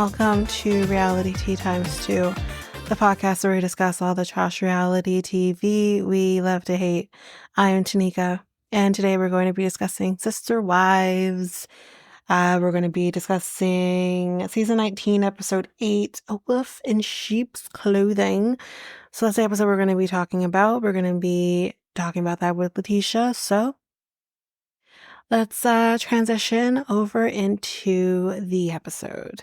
welcome to Reality Tea Times 2, the podcast where we discuss all the trash reality TV we love to hate. I am Tanika, and today we're going to be discussing Sister Wives. We're going to be discussing season 19, episode 8, A Wolf in Sheep's Clothing. So that's the episode we're going to be talking about. We're going to be talking about that with Letitia. So let's transition over into the episode.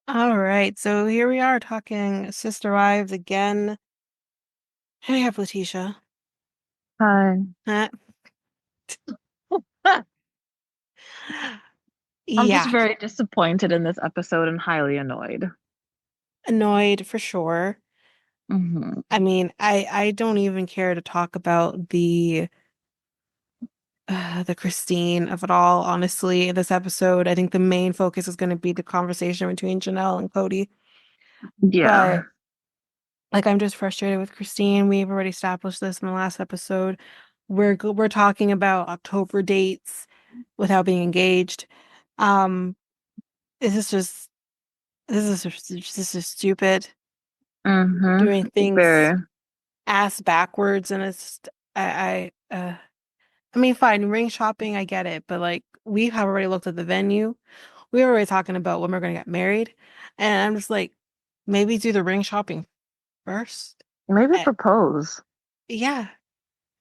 All right, so here we are talking Sister Wives again. Here we have Letitia. Hi. Uh, I'm just yeah, very disappointed in this episode and highly annoyed. annoyed for sure. Hmm I mean, I don't even care to talk about the Christine of it all, honestly, in this episode. I think the main focus is going to be the conversation between Janelle and Kody. Yeah. But like, I'm just frustrated with Christine. We've already established this in the last episode. We're talking about October dates without being engaged. Um, this is just this is stupid. Doing things Very. ass backwards, and it's I mean, fine, ring shopping, I get it, but like we have already looked at the venue. We were already talking about when we're gonna get married, and I'm just like, maybe do the ring shopping first. Maybe Uh, propose. yeah,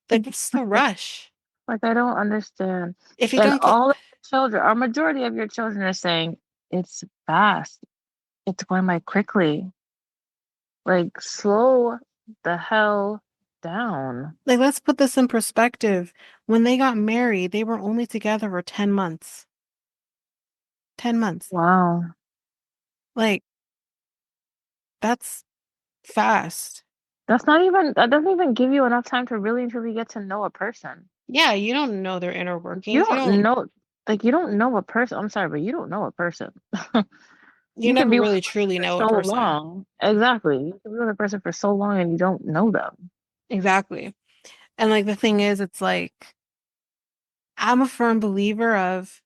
like it's the rush. Like, I don't understand. If you And don't get all of your children, or majority of your children are saying, it's fast. It's going by quickly. Like, slow the hell down. like, let's put this in perspective. When they got married, they were only together for 10 months. 10 months. Wow. Like, that's fast. That doesn't even give you enough time to really and truly get to know a person. Yeah, you don't know their inner You workings. don't know, like, you don't know a person. I'm sorry, but you don't know a person. You You can never be with really somebody truly for know a so person. long. Exactly. You can be with a person for so long and you don't know them. Exactly. And like the thing is, it's like I'm a firm believer of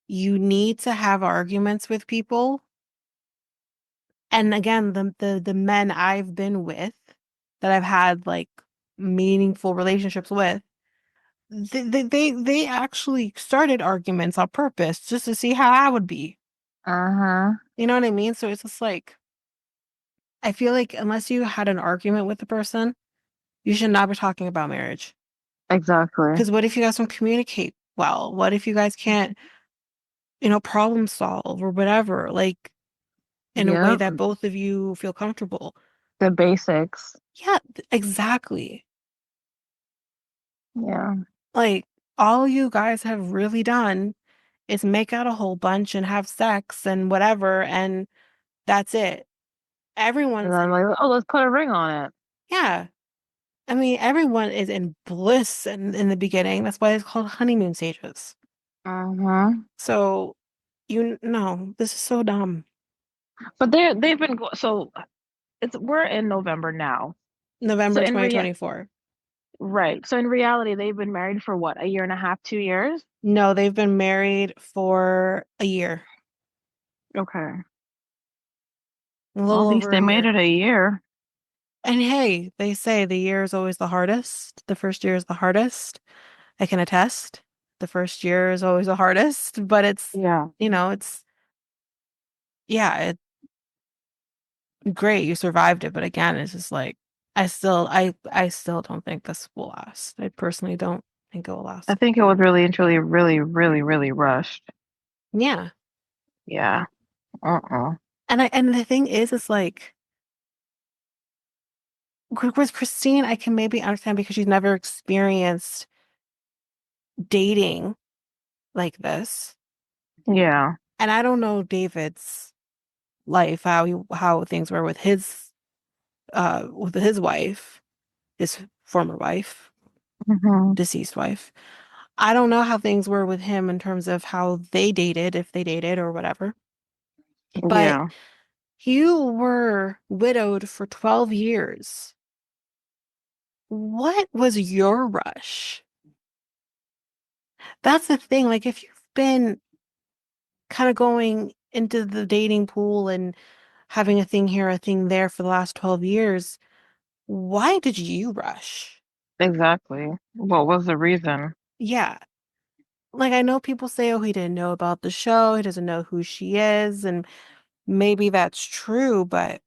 you need to have arguments with people. And again, the men I've been with that I've had like meaningful relationships with, they actually started arguments on purpose just to see how I would be. Uh-huh. You know what I mean? So it's just like I feel like unless you had an argument with the person, you should not be talking about marriage. Exactly. Because what if you guys don't communicate well? What if you guys can't, problem solve or whatever, like in a way Yep. that both of you feel comfortable? The basics. Yeah, exactly. Yeah. Like all you guys have really done is make out a whole bunch and have sex and whatever, and that's it. And Everyone's, then like, oh, let's put a ring on it. yeah. I mean, everyone is in bliss in the beginning. That's why it's called honeymoon stages. Uh-huh. So, no, this is so dumb. But they've been so it's we're in November now. So November in rea 2024. right. So in reality, they've been married for what, a year and a half, 2 years? No, they've been married for a year, Okay. a Well, little at least over they a made year. it a year. And hey, they say the year is always the hardest. The first year is the hardest. I can attest. The first year is always the hardest, but Yeah. it's, yeah, it's great. You survived it. But again, it's just like, I still don't think this will last. I personally don't think it will I last. think it was really and truly really, really, really rushed. Yeah. Yeah. Uh-uh. And the thing is, it's like, with Christine, I can maybe understand because she's never experienced dating like this. Yeah. And I don't know David's life, how things were with his wife, his former wife, Hmm deceased wife. I don't know how things were with him in terms of how they dated, if they dated or whatever. But Yeah. you were widowed for 12 years. what was your rush? That's the thing. Like, if you've been kind of going into the dating pool and having a thing here, a thing there for the last 12 years, why did you rush? Exactly. What was the reason? Yeah. Like, I know people say, oh, he didn't know about the show, he doesn't know who she is, and maybe that's true, but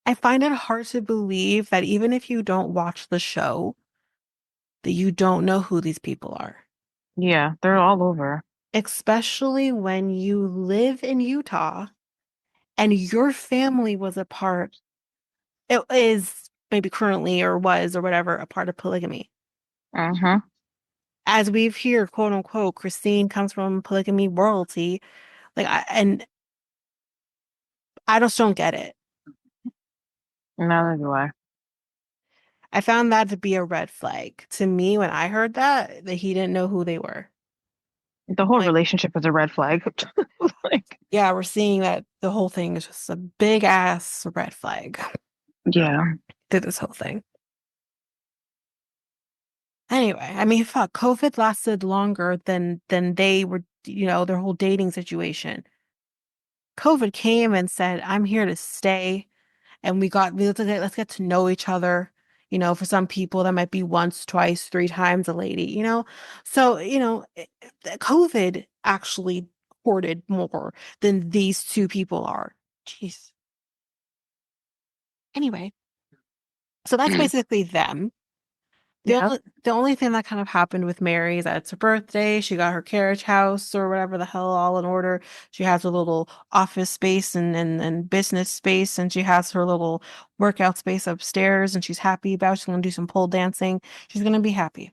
I find it hard to believe that even if you don't watch the show, that you don't know who these people are. Yeah, they're all over. Especially when you live in Utah and your family was a part, it is maybe currently or was or whatever, a part of polygamy. Mm-hmm. As we've here, quote unquote, Christine comes from polygamy royalty. And I just don't get it. Neither do I. I found that to be a red flag to me when I heard that he didn't know who they were. The whole Like, relationship is a red flag. Like, yeah, we're seeing that the whole thing is just a big ass red flag yeah. to this whole thing. Anyway, I mean, fuck, COVID lasted longer than they were, their whole dating situation. COVID came and said, "I'm here to stay." And let's get to know each other. For some people that might be once, twice, three times a lady. So, COVID actually courted more than these two people are. Jeez. Anyway, so that's basically them. The Yep. only the only thing that kind of happened with Mary is that it's her birthday. She got her carriage house or whatever the hell all in order. She has her little office space and business space, and she has her little workout space upstairs, and she's happy about it. She's gonna do some pole dancing. She's gonna be happy.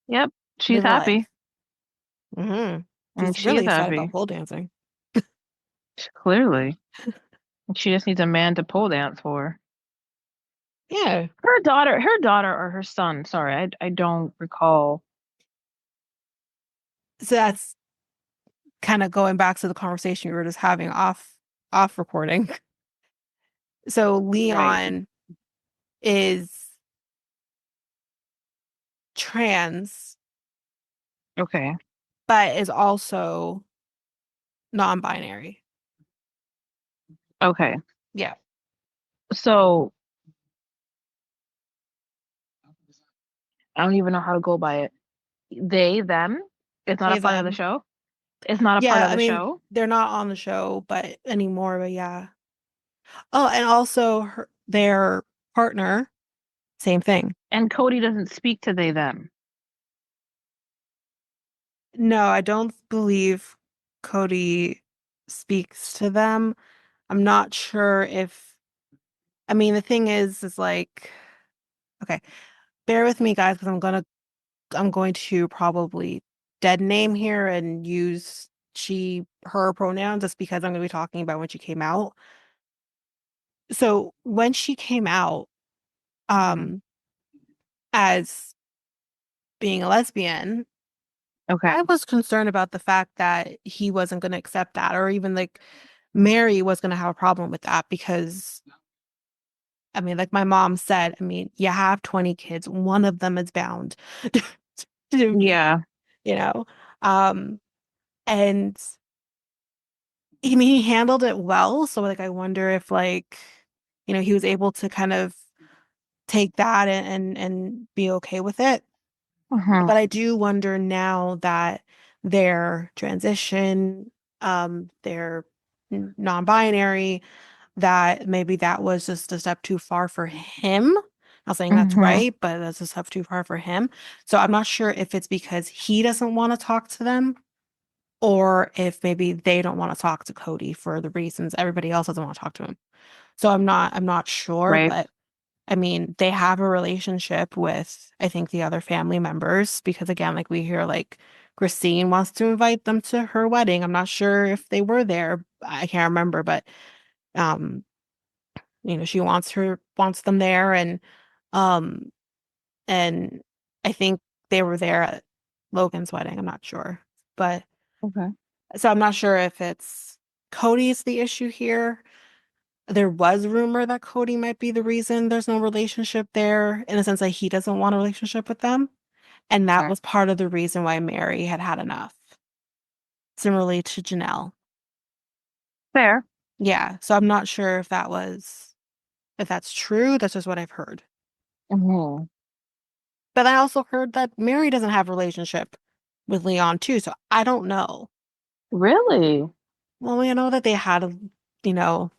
Yep. She's Live her happy. life. And She's she really is excited about happy. pole dancing. Clearly. She just needs a man to pole dance for. Yeah. Her daughter or her son, sorry, I don't recall. So that's kind of going back to the conversation we were just having off recording. So Right. Leon is trans, Okay. but is also non-binary. Okay. Yeah. So I don't even know how to go by it. They, them, it's not a Hey part of the them. show. It's not a part Yeah, of I the mean, show. they're not on the show but anymore, but yeah. Oh, and also their partner, same thing. And Kody doesn't speak to they, them. No, I don't believe Kody speaks to them. I'm not sure if, I mean, the thing is like, okay, bear with me, guys, because I'm going to probably dead name here and use she, her pronouns just because I'm going to be talking about when she came out. So when she came out, Hmm. um, as being a lesbian, Okay. I was concerned about the fact that he wasn't going to accept that, or even like Mary was going to have a problem with that because, I mean, like my mom said, I mean, you have 20 kids, one of them is bound to be, Yeah. you know, um, and I mean, he handled it well. So like, I wonder if like, he was able to kind of take that and be okay with it. Hmm. But I do wonder now that their transition, they're non-binary, that maybe that was just a step too far for him. Not saying that's Hmm. right, but that's a step too far for him. So I'm not sure if it's because he doesn't want to talk to them or if maybe they don't want to talk to Kody for the reasons everybody else doesn't want to talk to him. So I'm not sure, Right. but I mean, they have a relationship with, I think, the other family members because, again, like we hear, like Christine wants to invite them to her wedding. I'm not sure if they were there. I can't remember, but um, she wants them there, um, and I think they were there at Logan's wedding. I'm not sure, but Okay. so I'm not sure if it's Cody's the issue here. there was rumor that Kody might be the reason there's no relationship there, in the sense that he doesn't want a relationship with them. And that Okay. was part of the reason why Mary had had enough, similarly to Janelle. Fair. Yeah, so I'm not sure if that's true. That's just what I've heard. Hmm. But I also heard that Mary doesn't have a relationship with Leon too, so I don't know. Really? Well, we know that they had, you know,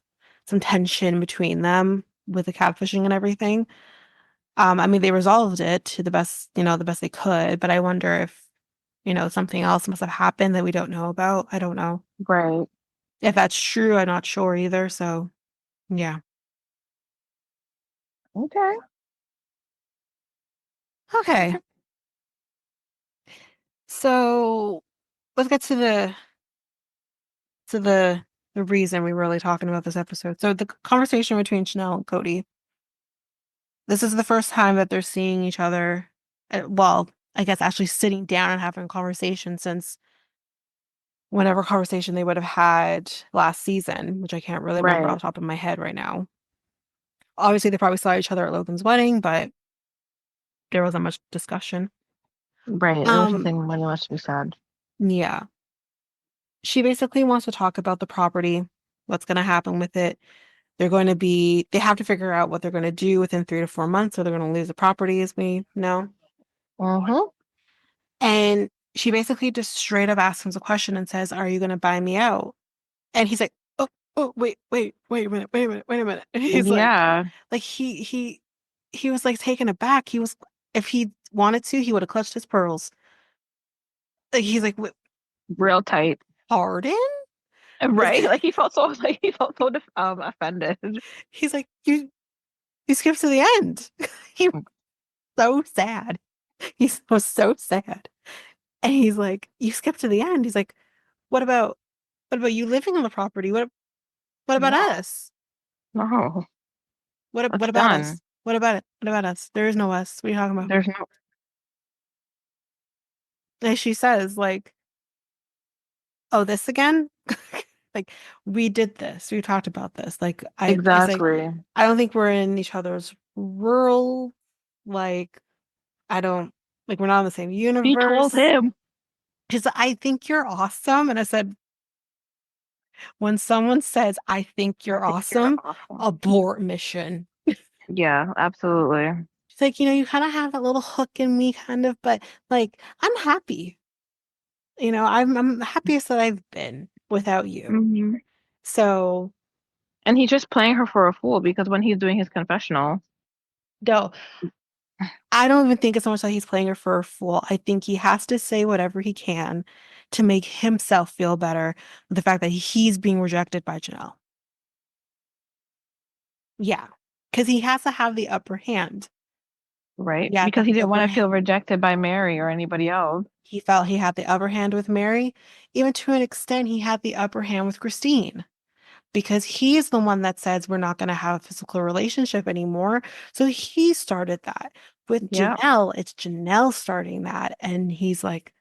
some tension between them with the catfishing and everything. I mean, they resolved it to the best, the best they could, but I wonder if, something else must have happened that we don't know about. I don't know. Right. If that's true, I'm not sure either. So, yeah. Okay. Okay. So, let's get to the reason we were really talking about this episode. So, the conversation between Janelle and Kody. This is the first time that they're seeing each other. Well, I guess actually sitting down and having a conversation since whatever conversation they would have had last season, which I can't really remember Right. off the top of my head right now. Obviously, they probably saw each other at Logan's wedding, but there wasn't much discussion. Right. There was Um, something really much to be said. yeah. She basically wants to talk about the property, what's going to happen with it. They have to figure out what they're going to do within 3 to 4 months, or they're going to lose the property, as we know. Mm-hmm. And she basically just straight up asks him a question and says, "Are you going to buy me out?" And he's like, "Oh, oh, wait a minute, wait a minute, wait a minute." And he's Yeah. like he was like taken aback. If he wanted to, he would have clutched his pearls. Like he's like, Real tight. "Pardon?" This Right? guy, Like he felt so like he felt so offended. he's like, you skipped to the end." He was so sad. So sad. And he's like, "You skipped to the end." He's like, "What about you living on the property? What about No. us? No. What It's about done. us? What about it? What about us? There is no us. What are you talking about?" There's no And she says, like, "Oh, this again?" Like, we did this. We talked about this. Like, it's like, exactly. I don't think we're in each other's world. Like, I don't, like, we're not in the same He told universe. him. She's like, "I think you're awesome." And I said, when someone says, "I think I you're think you're awesome," awesome. abort mission. Yeah, absolutely. She's like, you kind of have that little hook in me, kind of, but like, I'm happy. I'm happiest that I've been without you. Hmm. So, And he's just playing her for a fool because when he's doing his confessional, no, I don't even think it's so much that he's playing her for a fool. I think he has to say whatever he can to make himself feel better with the fact that he's being rejected by Janelle. Yeah, because he has to have the upper hand. right? Yeah, Because he the didn't upper want to hand. feel rejected by Mary or anybody else. He felt he had the upper hand with Mary. Even to an extent, he had the upper hand with Christine because he's the one that says we're not going to have a physical relationship anymore. So he started that. With Yeah. Janelle, it's Janelle starting that. And he's like,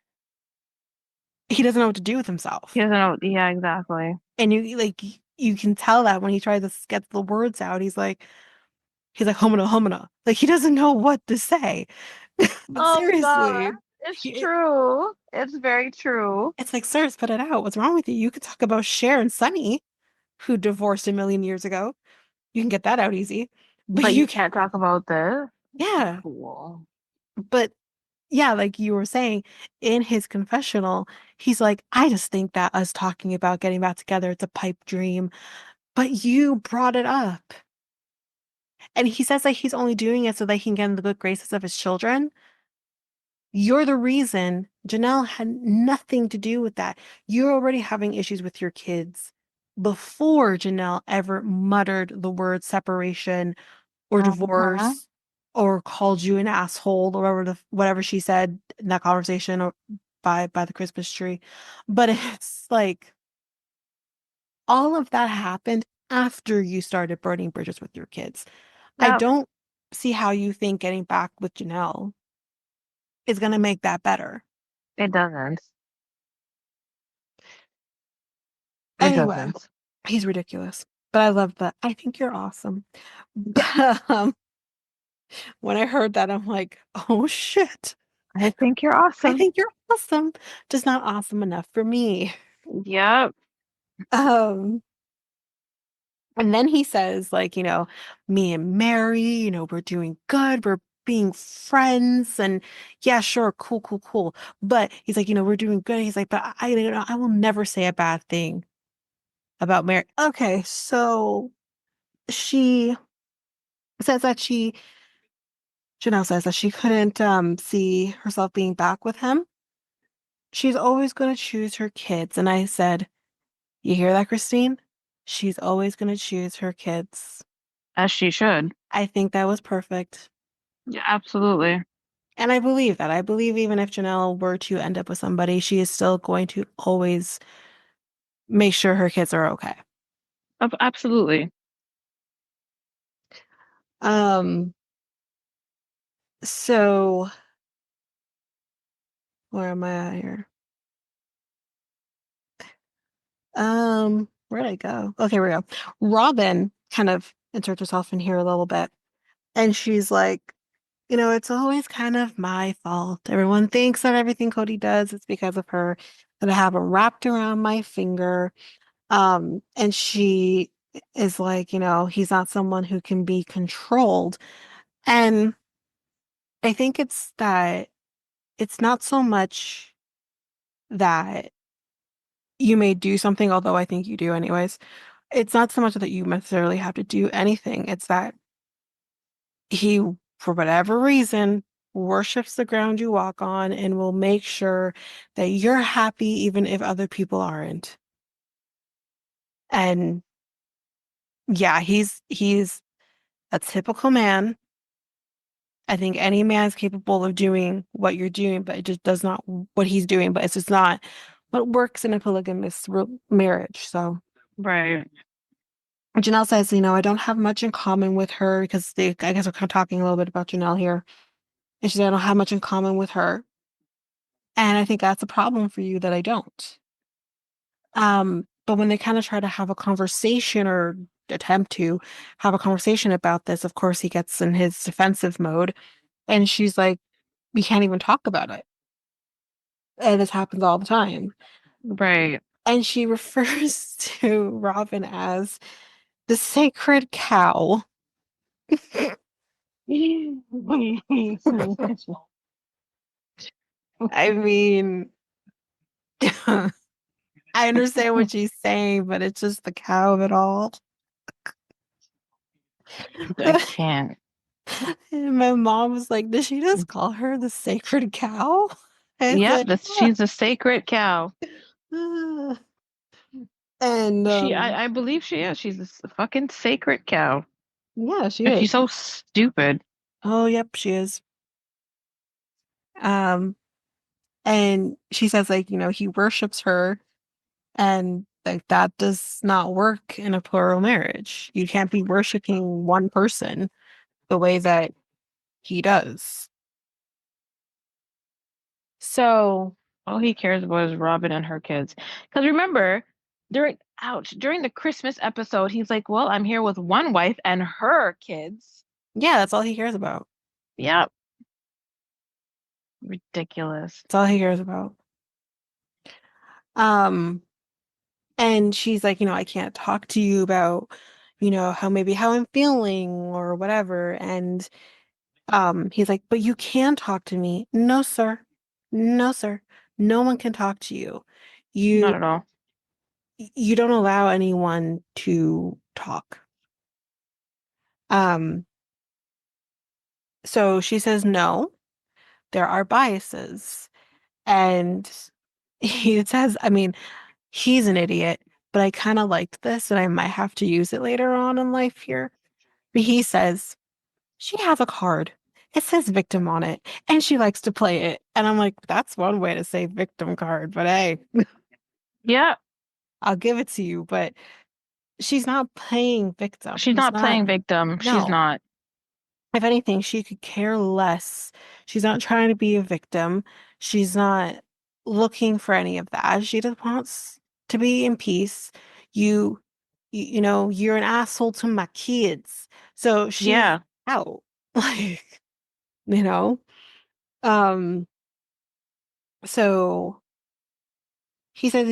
he doesn't know what to do with He himself. doesn't know. Yeah, exactly. And you can tell that when he tries to get the words out, he's like humana humana. Like he doesn't know what to say. But Oh God. seriously, It's he, true. It's very true. it's like, "Sirs, put it out. What's wrong with you? You could talk about Cher and Sonny, who divorced a million years ago. You can get that out easy. But But you you can, can't talk about this. yeah. Cool. But yeah, like you were saying, in his confessional, he's like, "I just think that us talking about getting back together, it's a pipe dream. But you brought it up." And he says that he's only doing it so that he can get in the good graces of his children. You're the reason. Janelle had nothing to do with that. You're already having issues with your kids before Janelle ever muttered the word separation or Mm-hmm. divorce or called you an asshole or whatever she said in that conversation or by the Christmas tree. But it's like all of that happened after you started burning bridges with your kids. I Yep. don't see how you think getting back with Janelle is going to make that better. It doesn't. It Anyway, doesn't. he's ridiculous. But I love that. I think you're awesome. Um, when I heard that, I'm like, oh shit. I think you're I awesome. think you're awesome. Just not awesome enough for me. Yep. Um, and then he says, like, me and Mary, we're doing good. We're being friends. And yeah, sure, cool, cool, cool. But he's like, we're doing good. He's like, but I will never say a bad thing about Mary. Okay, so she says that Janelle says that she couldn't see herself being back with him. She's always going to choose her kids. And I said, you hear that, Christine? She's always going to choose her kids. As she should. I think that was perfect. Yeah, absolutely. And I believe that. I believe even if Janelle were to end up with somebody, she is still going to always make sure her kids are okay. Absolutely. Um, so where am I at here? Where'd I go? Okay, here we go. Robyn kind of inserts herself in here a little bit, and she's like, it's always kind of my fault. Everyone thinks that everything Kody does is because of her, that I have it wrapped around my finger. And she is like, he's not someone who can be controlled. And I think it's that it's not so much that you may do something, although I think you do anyways. It's not so much that you necessarily have to do anything. It's that he, for whatever reason, worships the ground you walk on and will make sure that you're happy even if other people aren't. And yeah, he's a typical man. I think any man is capable of doing what you're doing, but it just does not what he's doing, but it's just not what works in a polygamous marriage. So Right. Janelle says, I don't have much in common with her because I guess we're kind of talking a little bit about Janelle here. And she said, I don't have much in common with her. And I think that's a problem for you that I don't. But when they kind of try to have a conversation or attempt to have a conversation about this, of course, he gets in his defensive mode. And she's like, we can't even talk about it. And this happens all the time. Right. And she refers to Robyn as the sacred cow. I mean, I understand what she's saying, but it's just the cow of it all. I can't. And my mom was like, did she just call her the sacred cow? I Yep, said, she's a sacred cow. "Ah." And I believe she is. She's a fucking sacred cow. yeah, she And is. she's so stupid. Oh, yep, she is. Um, and she says like, he worships her and like that does not work in a plural marriage. You can't be worshiping one person the way that he does. So, All he cares about is Robyn and her kids. Because remember, during the Christmas episode, he's like, "Well, I'm here with one wife and her kids." yeah, that's all he cares about. Yep, ridiculous. That's all he cares about. Um, and she's like, I can't talk to you about, how I'm feeling or whatever. And he's like, but you can talk to me. No, sir. No, sir. No one can talk to you. You Not at all. you don't allow anyone to talk. Um, so she says no, there are biases. And he says, I mean, he's an idiot, but I kind of liked this and I might have to use it later on in life here. But he says, she has a card. It says victim on it, and she likes to play it. And I'm like, that's one way to say victim card, but hey, Yeah, I'll give it to you. But she's not playing victim. she's She's not not, playing victim. She's no. not. If anything, she could care less. She's not trying to be a victim. She's not looking for any of that. She just wants to be in peace. You you're an asshole to my kids. So she's Yeah. out. Like, you know? Um, so he says,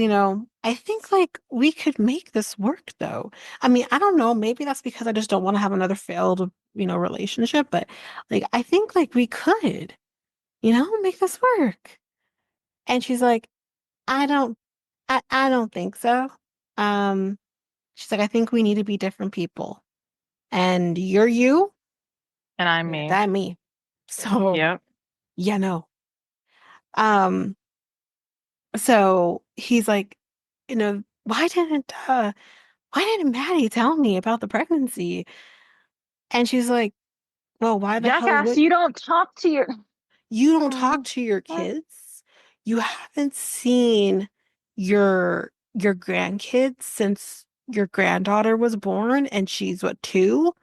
I think like we could make this work though. I mean, I don't know, maybe that's because I just don't want to have another failed, relationship, but like I think like we could, make this work. And she's like, I don't I don't think so. Um, she's like, I think we need to be different people. And you're you, And I'm yeah, me. that me. So, Yep. yeah, no. Um, so he's like, why didn't Maddie tell me about the pregnancy? And she's like, well, why the hell Jackass, would you don't talk to your you don't talk to your kids? You haven't seen your grandkids since your granddaughter was born and she's what, 2?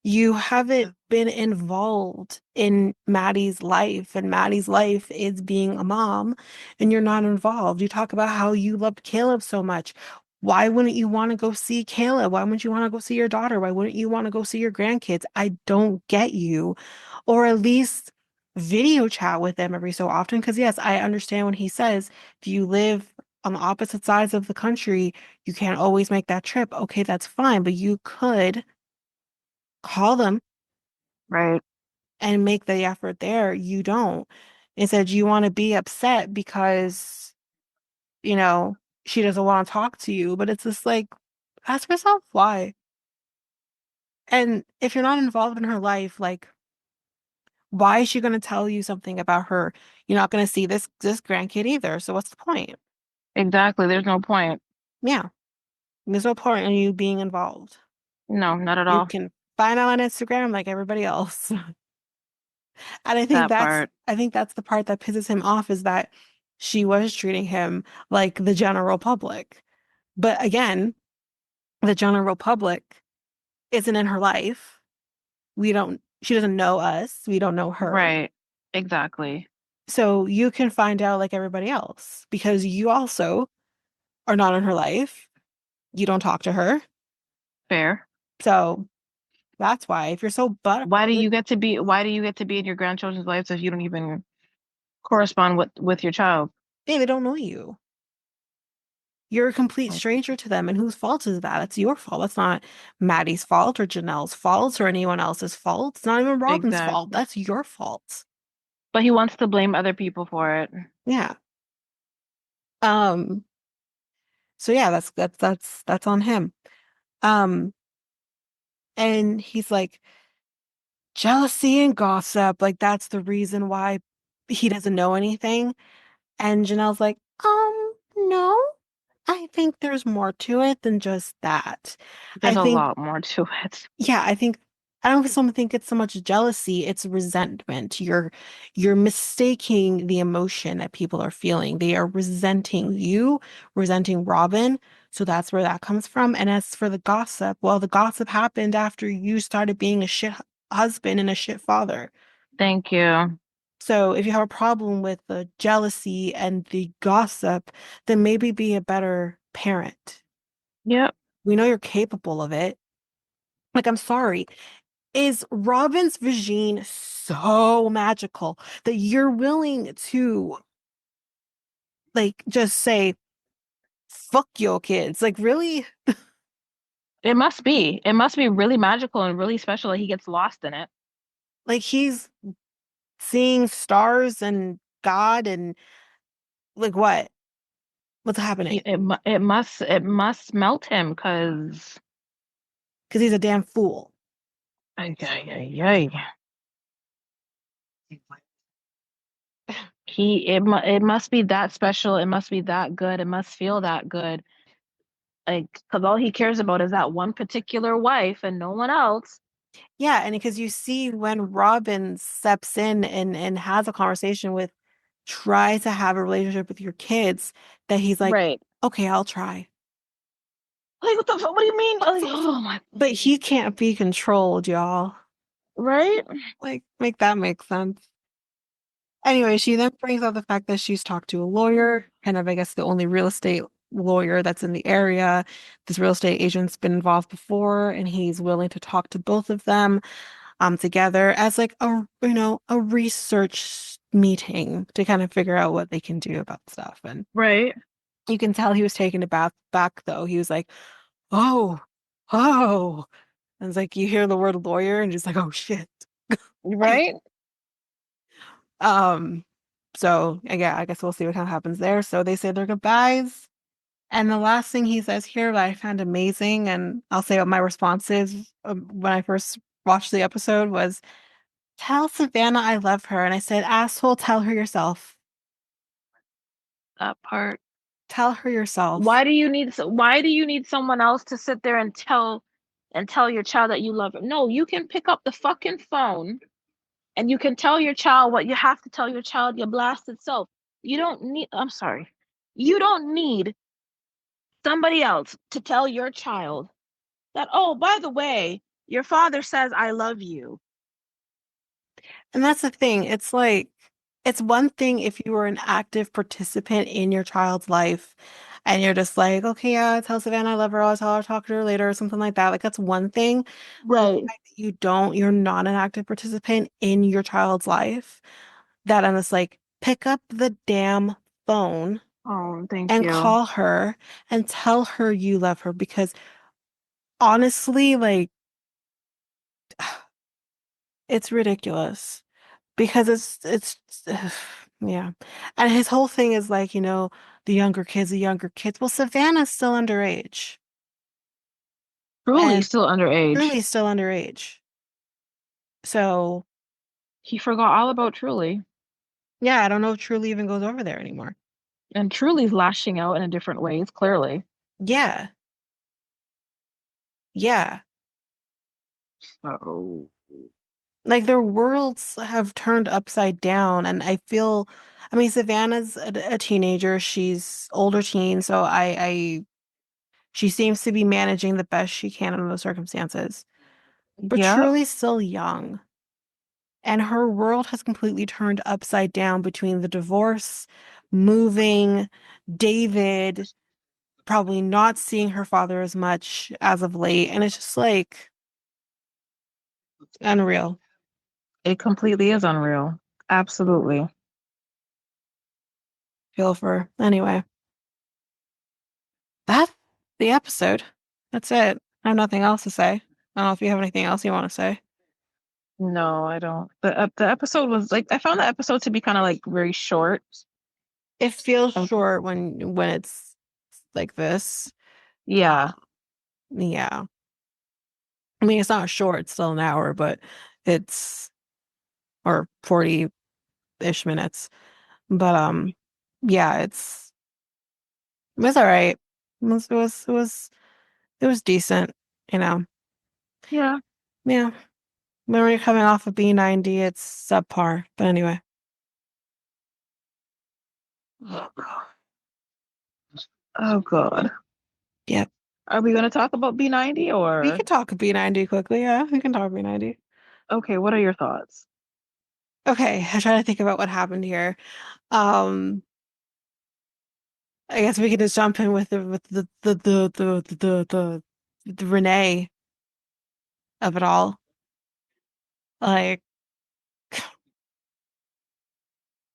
You haven't been involved in Maddie's life, and Maddie's life is being a mom, and you're not involved. You talk about how you loved Caleb so much. Why wouldn't you want to go see Caleb? Why wouldn't you want to go see your daughter? Why wouldn't you want to go see your grandkids? I don't get you. Or at least video chat with them every so often. Because, yes, I understand when he says, if you live on the opposite sides of the country, you can't always make that trip. Okay, that's fine, but you could call them right. and make the effort there. You don't. Instead, you want to be upset because, you know, she doesn't want to talk to you. But it's just like, ask yourself why. And if you're not involved in her life, like, why is she going to tell you something about her? You're not going to see this grandkid either. So what's the point? Exactly. There's no point. Yeah, there's no point in you being involved. No, not at You all. can find out on Instagram like everybody else. And That part. I think that's the part that pisses him off is that she was treating him like the general public. But again, the general public isn't in her life. She doesn't know us. We don't know her. Right. Exactly. So you can find out like everybody else because you also are not in her life. You don't talk to her. Fair. So that's why if you're so butt Why do you get to be in your grandchildren's lives if you don't even correspond with your child? they don't know you. You're a complete Like, stranger to them, and whose fault is that? It's your fault. That's not Maddie's fault or Janelle's fault or anyone else's fault. It's not even Robyn's fault. exactly. That's your fault. But he wants to blame other people for it. Yeah. Um, so yeah, that's on him. Um, and he's like, jealousy and gossip, like that's the reason why he doesn't know anything. And Janelle's like, no, I think there's more to it than just that. I There's a think lot more to it. Yeah, I don't think it's so much jealousy, it's resentment. You're mistaking the emotion that people are feeling. They are resenting you, resenting Robyn. So that's where that comes from. And as for the gossip, well, the gossip happened after you started being a shit husband and a shit father. Thank you. So if you have a problem with the jealousy and the gossip, then maybe be a better parent. Yep. We know you're capable of it. Like, I'm sorry. Is Robyn's vagine so magical that you're willing to like just say fuck your kids? Like really? It must be. It must be really magical and really special that he gets lost in it. Like he's seeing stars and God and like what? What's happening? It must melt him because Because he's a damn fool. ay, ay, ay, ay. It must be that special. It must be that good. It must feel that good. Like, because all he cares about is that one particular wife and no one else. Yeah, and because you see when Robyn steps in and has a conversation with try to have a relationship with your kids, that he's like, Right. okay, I'll try. Like, what the fuck? What do you mean? Like, oh my, But he can't be controlled, y'all. right? Like, make that make sense. Anyway, she then brings up the fact that she's talked to a lawyer, kind of, I guess, the only real estate lawyer that's in the area. This real estate agent's been involved before, and he's willing to talk to both of them together as like a research meeting to kind of figure out what they can do about stuff. And Right. you can tell he was taken aback though. He was like, "Oh, oh." And it's like you hear the word lawyer and just like, "Oh shit." Like, Right. um, so yeah, I guess we'll see what kind of happens there. So they say their goodbyes. And the last thing he says here that I found amazing, and I'll say what my response is when I first watched the episode was, "Tell Savannah I love her." And I said, "Asshole, tell her yourself. That part. Tell her yourself." Why do you need someone else to sit there and tell your child that you love her? No, you can pick up the fucking phone and you can tell your child what you have to tell your child, your blasted self. You don't need, I'm sorry. You don't need somebody else to tell your child that, oh, by the way, your father says I love you. And that's the thing. It's like, it's one thing if you were an active participant in your child's life and you're just like, okay, yeah, tell Savannah I love her, I'll tell her, talk to her later or something like that. Like, that's one thing. But the Right. fact that you're not an active participant in your child's life, that I'm just like, pick up the damn phone Oh, thank and you. call her and tell her you love her because honestly, like, it's ridiculous. Because it's yeah. And his whole thing is like, the younger kids. Well, Savannah's still underage Truly and still underage. Truly's still underage. So, He forgot all about Truly. yeah, I don't know if Truly even goes over there anymore. And Truly's lashing out in a different ways, clearly. Yeah. Yeah. So, Like their worlds have turned upside down and I mean Savannah's a teenager, she's older teen, so she seems to be managing the best she can under those circumstances. But yeah. Truly's still young. And her world has completely turned upside down between the divorce, moving, David, probably not seeing her father as much as of late. And it's just like unreal. It completely is unreal. Absolutely. Feel for her. Anyway, that's the episode. That's it. I have nothing else to say. I don't know if you have anything else you want to say. No, I don't. The episode was like I found the episode to be kind of like very short. It feels And short when it's like this. yeah, Yeah. I mean, it's not short, it's still an hour, but it's or 40-ish minutes. But yeah, it was all right. It was decent, you know. yeah. Yeah. When you're coming off of B90, it's subpar. But anyway, Oh God. Oh God. yeah. Are we going to talk about B90 We or can talk B90 quickly. Yeah, we can talk B90. okay, what are your thoughts? Okay, I try to think about what happened here. Um, I guess we could just jump in with the Renee of it all. Like,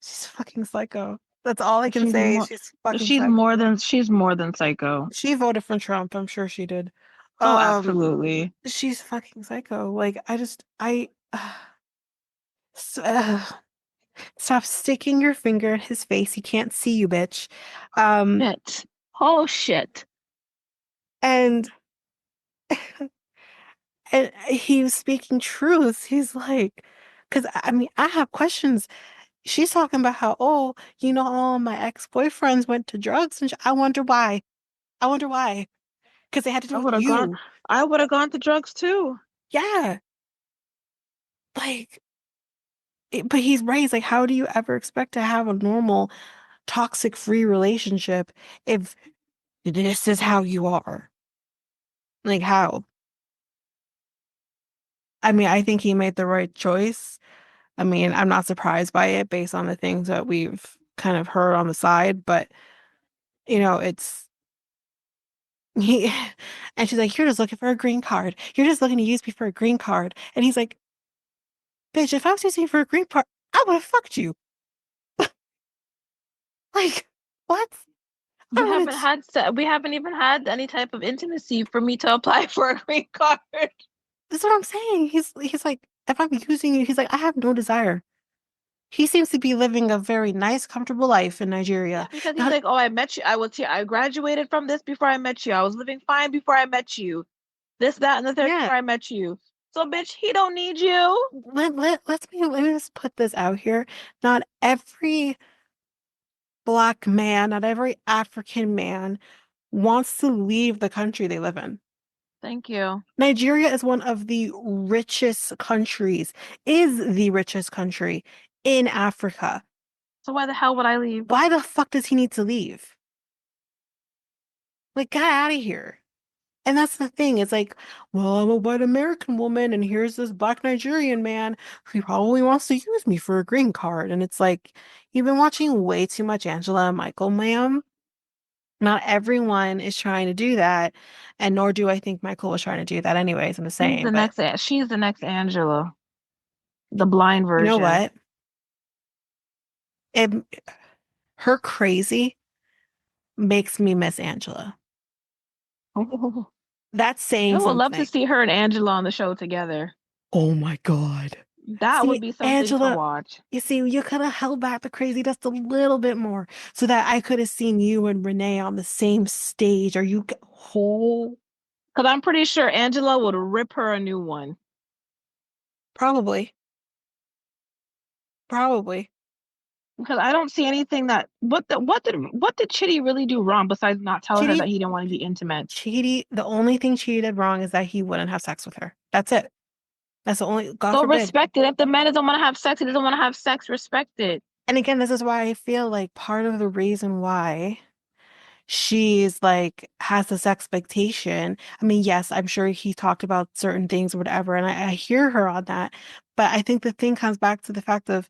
she's fucking psycho. That's all I can She's say. more She's fucking psycho. she's more than psycho. She voted for Trump. I'm sure she did. Oh, Um, absolutely. she's fucking psycho. Like, s- stop sticking your finger in his face. He can't see you, bitch. Um, Shit. Oh shit. and and he was speaking truth. He's like, because I mean, I have questions. She's talking about how, oh, all my ex-boyfriends went to drugs, and I wonder why. I wonder why. Because they had to do I with would have gone you. I would have gone to drugs too. Yeah. Like, but he's right. He's like, how do you ever expect to have a normal, toxic-free relationship if this is how you are? Like, how? I mean, I think he made the right choice. I mean, I'm not surprised by it based on the things that we've kind of heard on the side, but it's he and she's like, "You're just looking for a green card. You're just looking to use me for a green card." And he's like, "Bitch, if I was using you for a green card, I would have fucked you." Like, what? I would have. We haven't even had any type of intimacy for me to apply for a green card. That's what I'm saying. He's like, if I'm using you, he's like, I have no desire. He seems to be living a very nice, comfortable life in Yeah, Nigeria. because he's Not, like, "Oh, I met you. I was here. I graduated from this before I met you. I was living fine before I met you. This, that, and the third yeah. before I met you. So, bitch, he don't need you." Let me just put this out here. Not every black man, not every African man wants to leave the country they live in. Thank you. Nigeria is one of the richest countries, is the richest country in Africa. So why the hell would I leave? Why the fuck does he need to leave? Like, get out of here. And that's the thing. It's like, well, I'm a white American woman, and here's this black Nigerian man who probably wants to use me for a green card. And it's like, you've been watching way too much Angela and Michael, ma'am. Not everyone is trying to do that, and nor do I think Michael was trying to do that anyways. I'm just saying, but She's the next Angela, the blind you know version. what? It her crazy makes me miss Angela. That's I saying would love to something. see her and Angela on the show together. Oh my God. That See, would be something to Angela, watch. you see, you could have held back the crazy just a little bit more so that I could have seen you and Renee on the same stage. Are you whole? Because I'm pretty sure Angela would rip her a new one. Probably. Probably. Because I don't see anything that what did Chitty really do wrong besides not tell her that Chidi, he didn't want to be intimate? the only thing Chidi did wrong is that he wouldn't have sex with her. That's it. That's the only, God So forbid. respect it. If the man doesn't want to have sex, he doesn't want to have sex. Respect it. And again, this is why I feel like part of the reason why she's like has this expectation. I mean, yes, I'm sure he talked about certain things or whatever, and I hear her on that. But I think the thing comes back to the fact of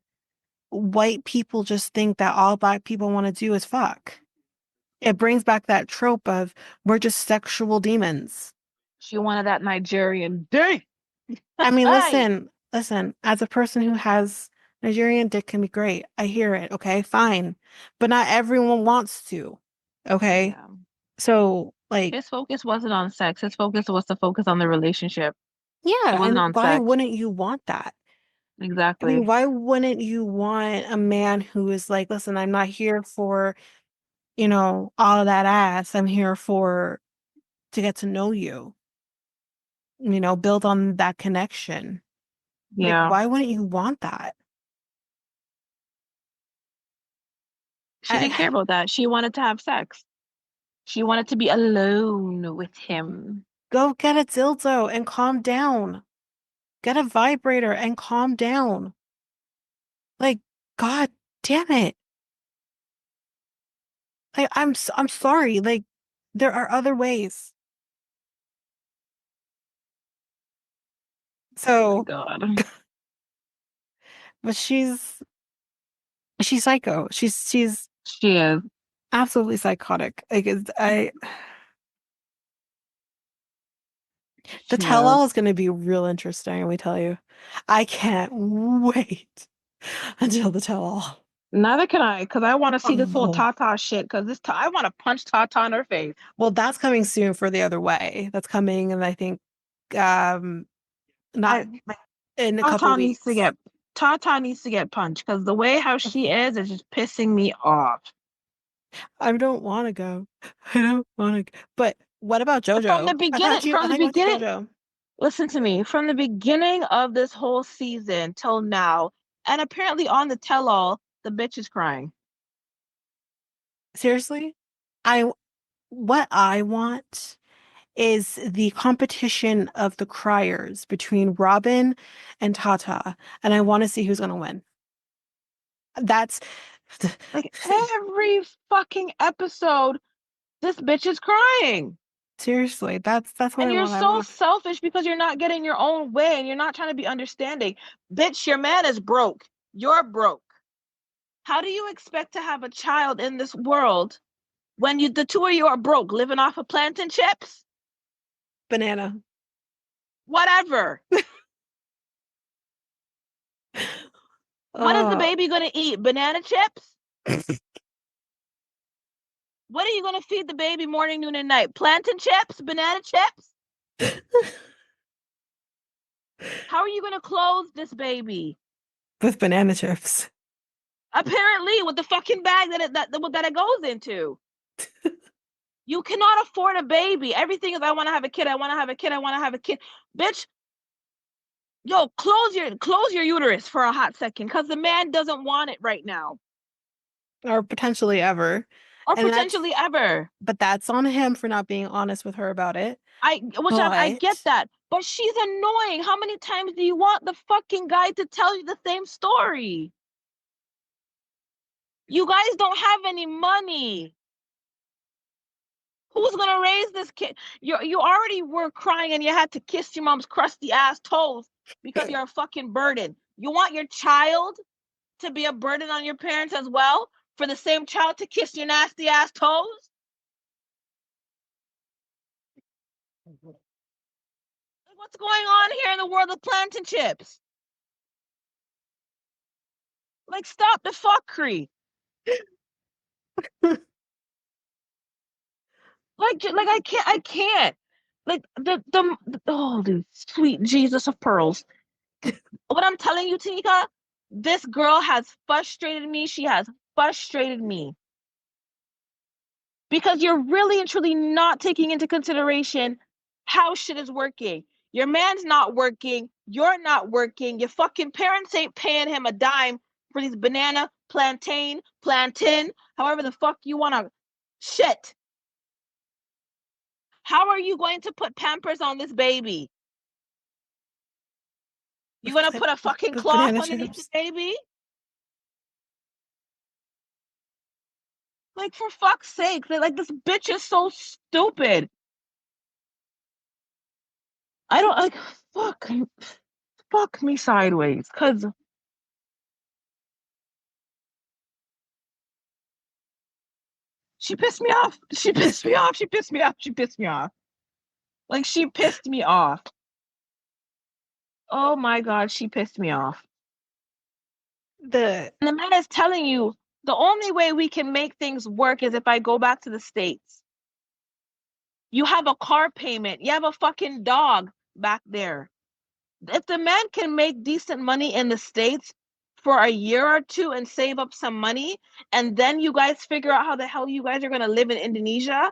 white people just think that all black people want to do is fuck. It brings back that trope of we're just sexual demons. She wanted that Nigerian dick. I mean, Hey. listen, as a person who has Nigerian dick can be great. I hear it, okay? Fine. But not everyone wants to. Okay? Yeah. So, like, His focus wasn't on sex. His focus was to focus on the relationship. It yeah, wasn't and on why sex. wouldn't you want that? I mean, Exactly. why wouldn't you want a man who is like, listen, I'm not here for, all of that ass. I'm here for to get to know you, build on that connection. Like, Yeah. why wouldn't you want that? She didn't care I, about that. She wanted to have sex. She wanted to be alone with him. go get a dildo and calm down. Get a vibrator and calm down. Like, God damn it. Like, I'm sorry. Like, there are other ways. Oh my So, God. but she's psycho. She's She is. absolutely psychotic. Like, the She is. tell-all is going to be real interesting, let me tell you. I can't wait until the tell-all. Neither can I, because I want to see this whole Oh. Tata shit. Because I want to punch Tata in her face. Well, that's coming soon for the other way. That's coming, and I think um not I like in a couple Tata needs to weeks. get Tata needs to get punched because the way how she is just pissing me off. I don't want to go. I don't want to. But what about From JoJo? the beginning, I from the thought you liked beginning, JoJo. listen to me. From the beginning of this whole season till now, and apparently on the tell-all, the bitch is crying. Seriously? I what I want is the competition of the criers between Robyn and Tata, and I want to see who's going to win. That's Like every fucking episode, this bitch is crying. seriously, that's what And I you're want. I so want selfish because you're not getting your own way and you're not trying to be understanding. Bitch, your man is broke. You're broke. How do you expect to have a child in this world When the two of you are broke, living off of plantain chips, Banana. whatever. What is the Oh. baby gonna eat? Banana chips? What are you gonna feed the baby morning, noon, and night? Plantain chips? Banana chips? How are you gonna clothe this baby? With banana chips. Apparently, with the fucking bag that it goes into. You cannot afford a baby. Everything is I want to have a kid. I want to have a kid. I want to have a kid. Bitch, yo, close your uterus for a hot second, because the man doesn't want it right now, Or potentially ever. or And potentially ever. but that's on him for not being honest with her about it. I get But that, but she's annoying. How many times do you want the fucking guy to tell you the same story? You guys don't have any money. Who's gonna raise this kid? You already were crying and you had to kiss your mom's crusty ass toes because you're a fucking burden. You want your child to be a burden on your parents as well, for the same child to kiss your nasty ass toes? Like, what's going on here in the world of plantain chips? Like, stop the fuckery. Like I can't. Like oh, dude, sweet Jesus of pearls. What I'm telling you, Tika, this girl has frustrated me. She has frustrated me because you're really and truly not taking into consideration how shit is working. Your man's not working. You're not working. Your fucking parents ain't paying him a dime for these banana, plantain, however the fuck you want to shit. How are you going to put Pampers on this baby? You gonna put a fucking with cloth banana underneath the chips. baby? Like, for fuck's sake, like, this bitch is so stupid. I don't like fuck me sideways, cause she pissed me off. She pissed me off. She pissed me off. She pissed me off. Like, she pissed me off. Oh my god, she pissed me off. The And the man is telling you the only way we can make things work is if I go back to the States. You have a car payment. You have a fucking dog back there. If the man can make decent money in the States for a year or two and save up some money, and then you guys figure out how the hell you guys are going to live in Indonesia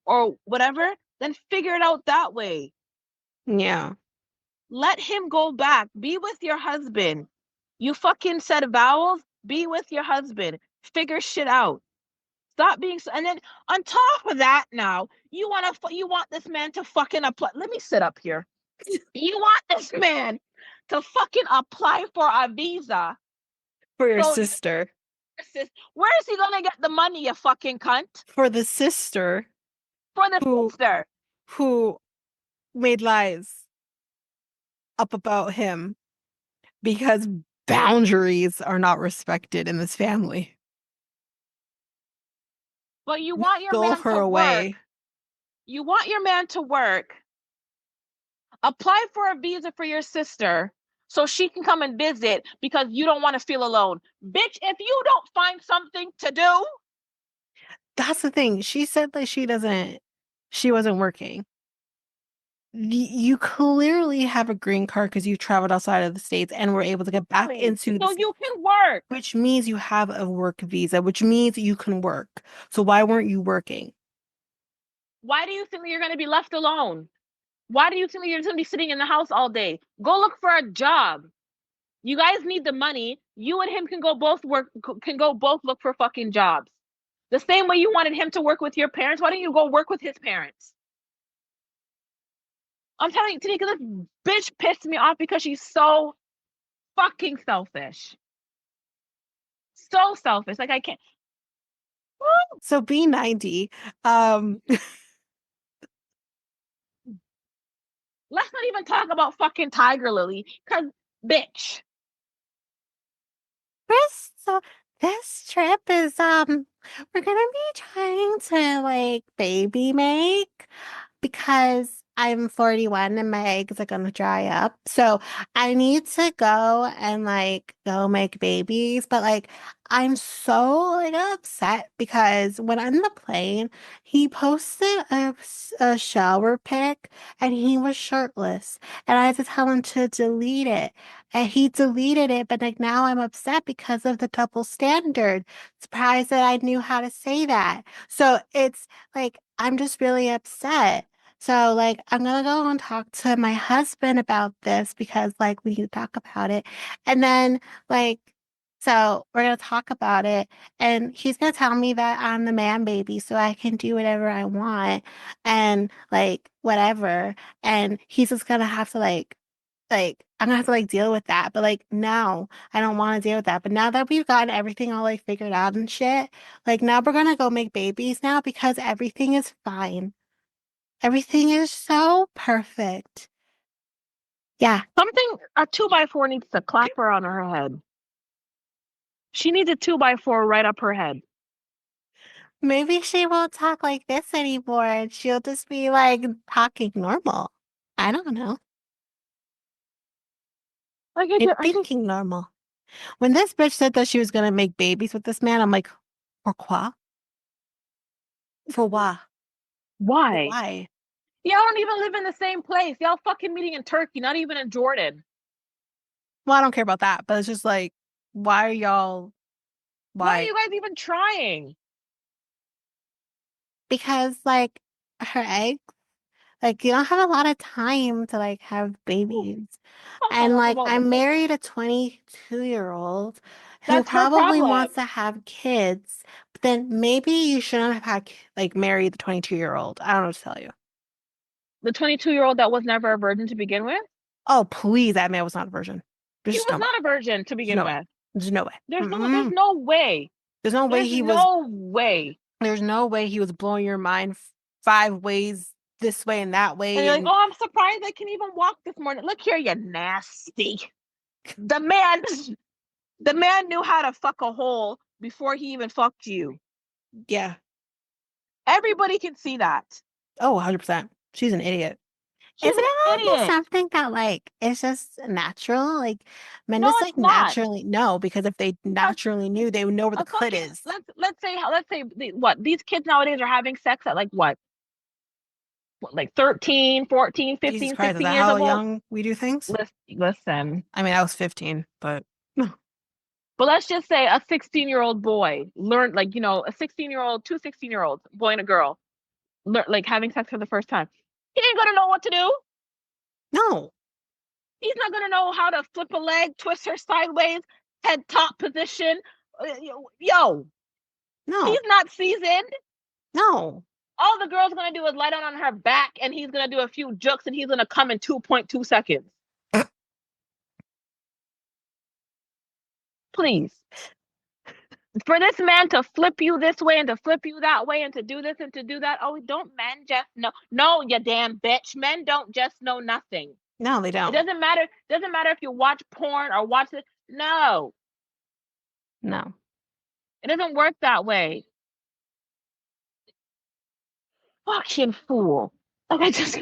or whatever, then figure it out that way. yeah. Let him go back. Be with your husband. You fucking said vowels. Be with your husband. Figure shit out. Stop being so. And then on top of that, now you want this man to fucking apply. Let me sit up here. You want this man to fucking apply for a visa. For your So sister. where is he gonna get the money, you fucking cunt? For the sister For the who sister. who made lies up about him because boundaries are not respected in this family. But you want your Stole man her to work. away. You want your man to work. Apply for a visa for your sister so she can come and visit because you don't want to feel alone. Bitch, if you don't find something to do. That's the thing. She said that she wasn't working. You clearly have a green card because you traveled outside of the States and were able to get back into the So States, you can work. which means you have a work visa, which means you can work. So why weren't you working? Why do you think you're going to be left alone? Why do you think you're going to be sitting in the house all day? Go look for a job. You guys need the money. You and him can go both look for fucking jobs. The same way you wanted him to work with your parents, why don't you go work with his parents? I'm telling you, Tanika, this bitch pissed me off because she's so fucking selfish. So selfish. Like, I can't. So B90, Let's not even talk about fucking Tiger Lily, because, bitch. Crystal, This trip is we're gonna be trying to like baby make because I'm 41 and my eggs are gonna dry up. So I need to go and like go make babies, but like I'm so like upset because when on the plane, he posted a shower pic and he was shirtless and I had to tell him to delete it. And he deleted it, but like now I'm upset because of the double standard. Surprised that I knew how to say that. So it's like I'm just really upset. So like I'm gonna go and talk to my husband about this because like we need to talk about it. And then like so we're gonna talk about it and he's gonna tell me that I'm the man baby so I can do whatever I want and like whatever. And he's just gonna have to like I'm gonna have to like deal with that. But like no, I don't want to deal with that. But now that we've gotten everything all like figured out and shit, like now we're gonna go make babies now because everything is fine. Everything is so perfect. Yeah, Something a 2x4 needs to clap her on her head. She needs a 2x4 right up her head. maybe she won't talk like this anymore and she'll just be like talking normal. I don't know. Like I'm thinking normal. When this bitch said that she was gonna make babies with this man, I'm like, pourquoi? For why? For why? why? Y'all don't even live in the same place. Y'all fucking meeting in Turkey, not even in Jordan. Well, I don't care about that, but it's just like, why are y'all Why are why? you guys even trying? Because like her eggs, like you don't have a lot of time to like have babies. And like Well, I'm married a 22-year-old who that's her probably problem. wants to have kids, but then maybe you shouldn't have had like married the 22-year-old. I don't know what to tell you. The 22-year-old that was never a virgin to begin with. Oh, please, that man was not a virgin. There's He just was no way. not a virgin to There's begin no way. with. There's no way. There's Mm-mm. no way. There's no way There's he was no way. there's no way he was blowing your mind five ways this way and that And way you're like, and oh, I'm surprised I can even walk this morning. Look here, you nasty. The man, the man knew how to fuck a hole before he even fucked you. yeah. Everybody can see that. Oh, 100%. She's an idiot. She's Isn't an it like idiot. something that like is just natural? Like men No, just it's like not. naturally know because if they A, naturally knew, they would know where the a clit fucking is. let's say what these kids nowadays are having sex at like what like 13, 14, Jesus 15, Christ, is 16 that years how old. young we do things? Listen. I mean, I was 15, but But let's just say a 16-year-old boy learned like, a 16-year-old, two 16-year-olds, boy and a girl, like having sex for the first time. He ain't gonna know what to do. no, He's not gonna know how to flip a leg, twist her sideways, head top position. Yo, no, he's not seasoned. no, All the girl's gonna do is lie down on her back and he's gonna do a few jukes and he's gonna come in 2.2 seconds. Please. For this man to flip you this way and to flip you that way and to do this and to do that. Oh, don't men just know? No, you damn bitch. Men don't just know nothing. no, they It don't. doesn't matter. It doesn't matter if you watch porn or watch it. No, No, it doesn't work that way. Fucking fool. Like I just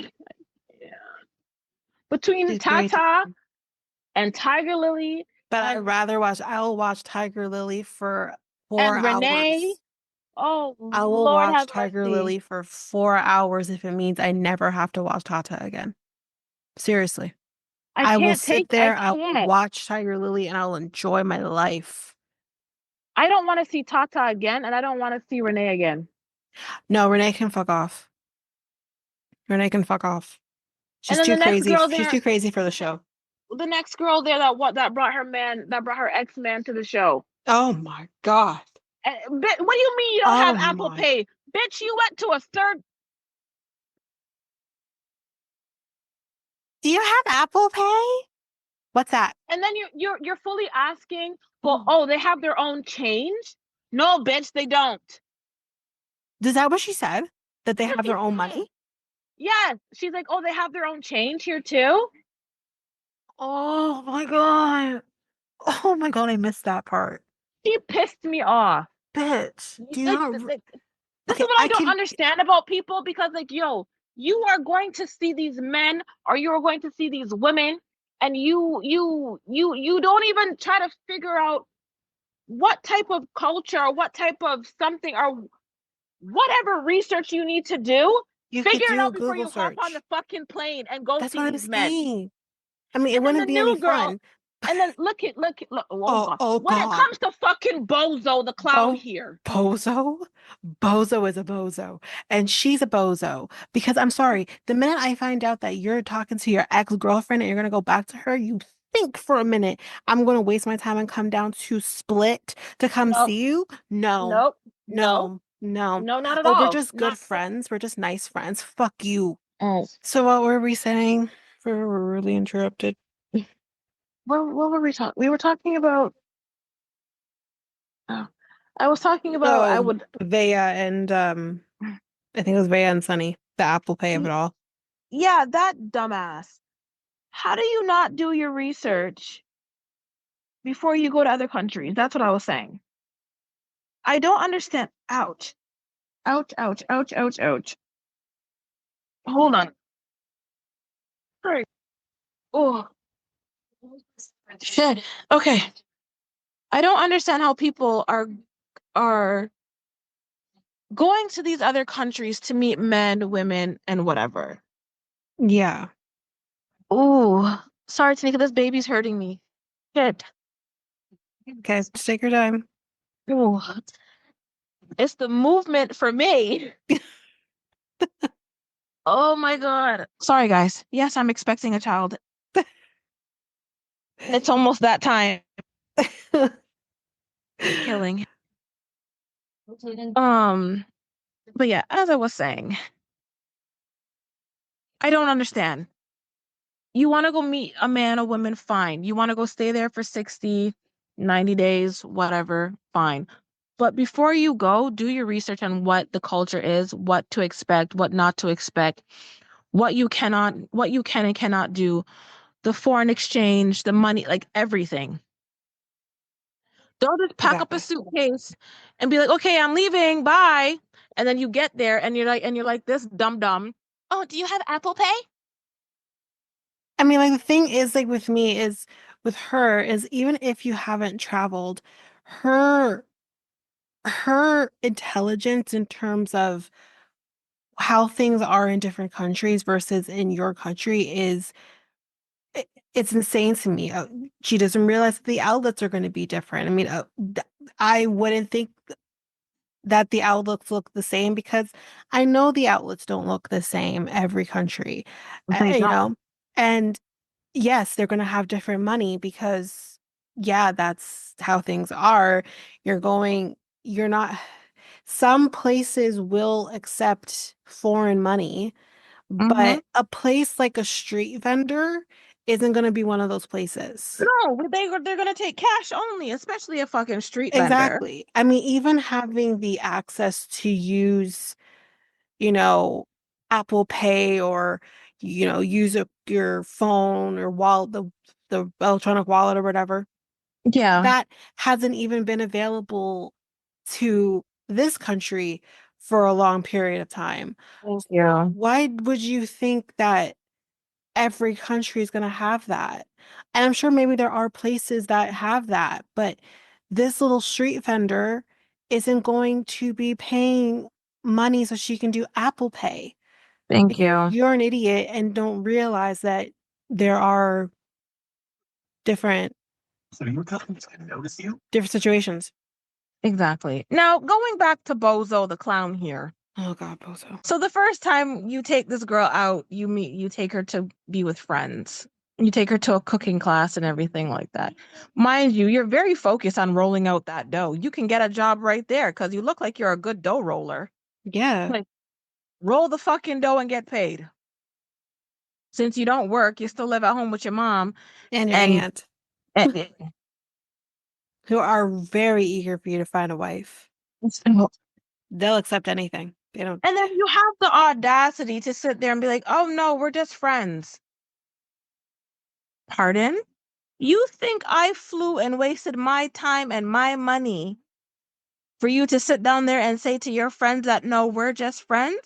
between she's crazy. Tata and Tiger Lily But and I will watch Tiger Lily for four and Renee. hours. Oh I will Lord watch have Tiger mercy. Lily for 4 hours if it means I never have to watch Tata again. Seriously. I I will can't sit take. I there, I will can't. watch Tiger Lily, and I'll enjoy my life. I don't want to see Tata again, and I don't want to see Renee again. No, Renee can fuck off. Renee can fuck off. And She's then too crazy. She's too crazy for the show. the next girl there that brought her ex man to the show. Oh my God. What do you mean you don't Oh have Apple my. Pay, bitch? You went to a third, Do you have Apple Pay? What's that? and then you're fully asking, well, oh, they have their own change. No, bitch, they don't. Is that what she said? That they have their own money? Yes, she's like, oh, they have their own change here too. Oh my God. Oh my God, I missed that part. She pissed me off. Bitch, do you Like, not? this is Okay, what I I don't can. understand about people because, like, yo, you are going to see these men or you are going to see these women, and you don't even try to figure out what type of culture or what type of something or whatever research you need to do. You could Figure it do a out before Google you hop on the search. fucking plane and go That's see what I'm these men. saying. I mean, it And then wouldn't the be any new girl, fun. and then look, oh Oh, God. oh When it God. comes to fucking Bozo, the clown Bo here. Bozo? Bozo is a bozo. And she's a bozo. Because I'm sorry, the minute I find out that you're talking to your ex-girlfriend and you're gonna go back to her, you think for a minute, I'm gonna waste my time and come down to Split to come Nope, see you? No, nope, no, no, no. no, not at Oh, we're all. just good Not friends. We're just nice friends. Fuck you. oh. So what were we saying? We were really interrupted. What were we talking? We were talking about oh, I was talking about I Oh, would Vea and I think it was Vea and Sunny, the Apple Pay of it all. yeah, that dumbass. How do you not do your research before you go to other countries? That's what I was saying. I don't understand. Ouch. Ouch, ouch, ouch, ouch, ouch. Hold on. Sorry. Oh, shit. Okay. I don't understand how people are going to these other countries to meet men, women, and whatever. Yeah. Oh, sorry, Tanika, this baby's hurting me. Shit. Okay, just take your time. Ooh. It's the movement for me. Oh my God. Sorry, guys. Yes, I'm expecting a child. It's almost that time. Killing. Um, but yeah, as I was saying, I don't understand. You want to go meet a man or woman, fine. You want to go stay there for 60, 90 days, whatever, fine. But before you go, do your research on what the culture is, what to expect, what not to expect, what you can and cannot do, the foreign exchange, the money, like everything. Don't just pack up a Exactly. suitcase and be like, okay, I'm leaving, bye. And then you get there and you're like this dumb dumb. Oh, do you have Apple Pay? I mean, like the thing is, like with me, is with her, is even if you haven't traveled, her her intelligence in terms of how things are in different countries versus in your country is it's insane to me. She doesn't realize that the outlets are going to be different. I mean, I wouldn't think that the outlets look the same because I know the outlets don't look the same every country, They you don't. know, and yes, they're going to have different money because, yeah, that's how things are. You're going, you're not, some places will accept foreign money, Mm-hmm. but a place like a street vendor isn't going to be one of those places. No, they're gonna take cash only, especially a fucking street vendor. Exactly. I mean, even having the access to use, you know, Apple Pay or, use your phone or wallet, the electronic wallet or whatever, Yeah. that hasn't even been available to this country for a long period of time. Thank you. Why would you think that every country is going to have that? And I'm sure maybe there are places that have that, but this little street vendor isn't going to be paying money so she can do Apple Pay. Thank Like, you. you're an idiot and don't realize that there are different different situations. Exactly. Now, going back to Bozo the clown here. Oh God, Bozo. So the first time you take this girl out, you take her to be with friends. You take her to a cooking class and everything like that. Mind you, you're very focused on rolling out that dough. You can get a job right there because you look like you're a good dough roller. Yeah, Like, roll the fucking dough and get paid. Since you don't work, you still live at home with your mom, and your and, aunt, and who are very eager for you to find a wife. They'll accept anything. They don't. and then you have the audacity to sit there and be like, "Oh no, we're just friends." Pardon? You think I flew and wasted my time and my money for you to sit down there and say to your friends that no, we're just friends?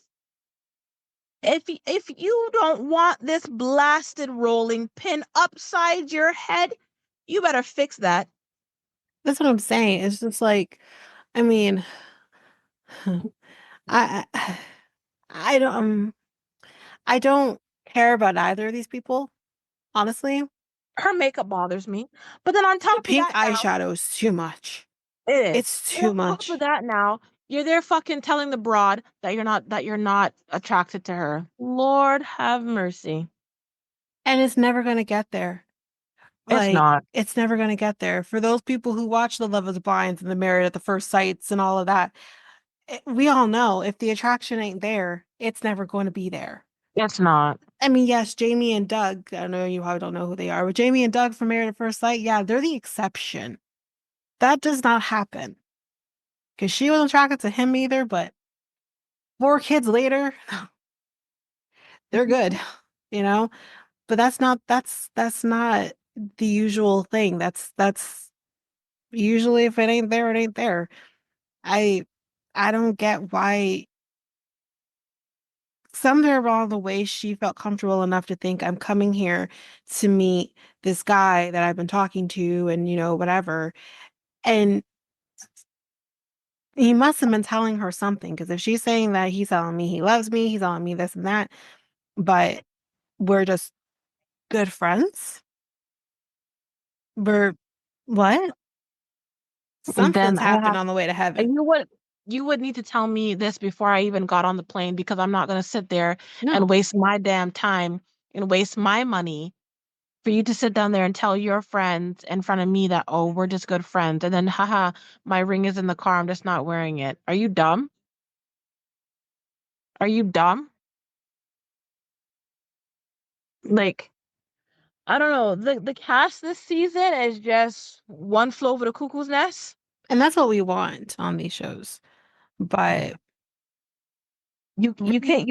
If you don't want this blasted rolling pin upside your head, you better fix that. That's what I'm saying. It's just like, I mean, I I don't I don't care about either of these people, honestly. Her makeup bothers me. But then on The top of pink that now, eyeshadow is too much. it is. It's And too on top of much. that now, you're there fucking telling the broad that you're not attracted to her. Lord have mercy. And it's never going to get there. It's Like, not. it's never going to get there. For those people who watch The Love is Blind and the Married at the First Sights and all of that, we all know if the attraction ain't there, it's never going to be there. It's not. I mean, yes, Jamie and Doug, I know you probably don't know who they are, but Jamie and Doug from Married at First Sight, yeah, they're the exception. That does not happen. Because she wasn't attracted to him either, but 4 kids later, they're good, you know? But that's not the usual thing. That's usually if it ain't there, it ain't there. I I don't get why somewhere along the way she felt comfortable enough to think I'm coming here to meet this guy that I've been talking to and whatever. And he must have been telling her something because if she's saying that he's telling me he loves me, he's telling me this and that, but we're just good friends. We're what? Then Something's I happened have on the way to heaven. and you would need to tell me this before I even got on the plane because I'm not gonna sit there and No. waste my damn time and waste my money for you to sit down there and tell your friends in front of me that, oh, we're just good friends. And then, haha, my ring is in the car. I'm just not wearing it. Are you dumb? Are you dumb? Like, I don't know. The cast this season is just one flew over the cuckoo's nest. And that's what we want on these shows. But You can't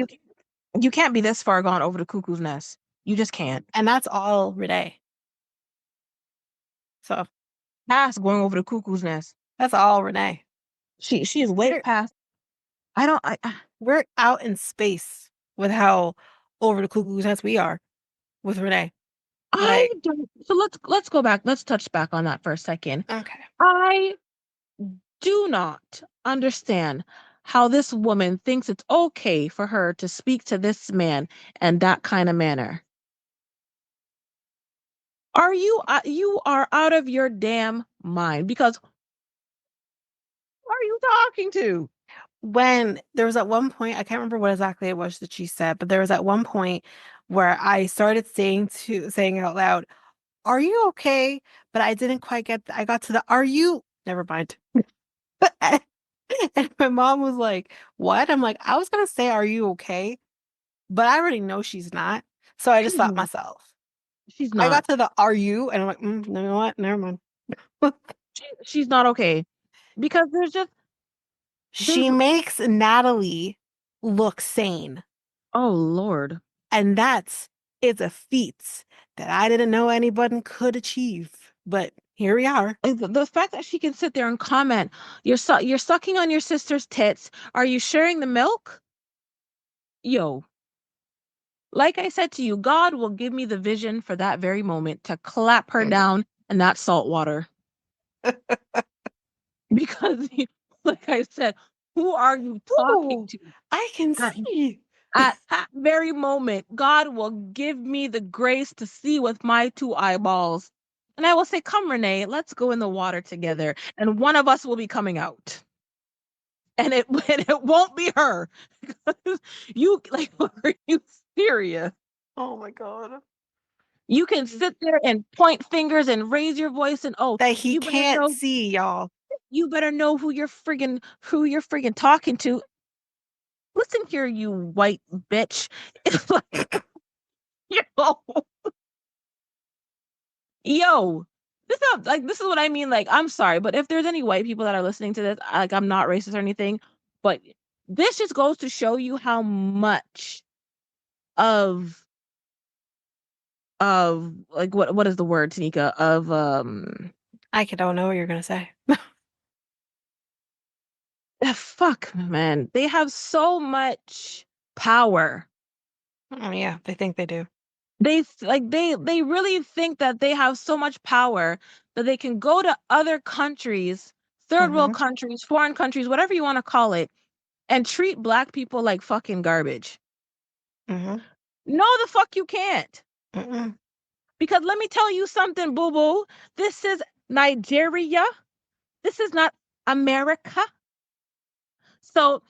you can't be this far gone over the cuckoo's nest. You just can't. and that's all Renee. So Past going over the cuckoo's nest. that's all Renee. She is way We're past. I don't. I we're out in space with how over the cuckoo's nest we are with Renee. I Like, don't. So let's go back. Let's touch back on that for a second. okay. I do not understand how this woman thinks it's okay for her to speak to this man in that kind of manner. You are out of your damn mind because who are you talking to? When there was at one point, I can't remember what exactly it was that she said, but there was at one point where I started saying it out loud, "Are you okay?" But I didn't quite I got to the "Are you?" Never mind. And my mom was like, "What?" I'm like, "I was gonna say, are you okay?" But I already know she's not. So I just She's stopped not. myself. She's I not. got to the "Are you?" and I'm like, you know what? Never mind. She's not okay because there's She makes Natalie look sane. oh Lord. And that's it's a feat that I didn't know anybody could achieve. But here we are. Like, the fact that she can sit there and comment, you're sucking on your sister's tits. Are you sharing the milk? Yo, like I said to you, God will give me the vision for that very moment to clap her down in that salt water. Because, like I said, who are you talking Ooh, to? I can At, see. at that very moment, God will give me the grace to see with my two eyeballs. And I will say, come, Renee, let's go in the water together. And one of us will be coming out. And and it won't be her. You like, are you serious? Oh my God. You can sit there and point fingers and raise your voice and oh, That he you better can't know, see, y'all. who you're friggin' talking to. Listen here, you white bitch. It's like, yo, yo. This is what I mean. Like, I'm sorry, but if there's any white people that are listening to this, like I'm not racist or anything, but this just goes to show you how much of of like what is the word, Tanika? Of don't know what you're gonna say. fuck, man. They have so much power. Oh, yeah, they think they do. They really think that they have so much power that they can go to other countries, third Mm-hmm. world countries, foreign countries, whatever you want to call it, and treat black people like fucking garbage. Mm-hmm. No, the fuck you can't. Mm-mm. Because let me tell you something, boo boo. This is Nigeria. This is not America. So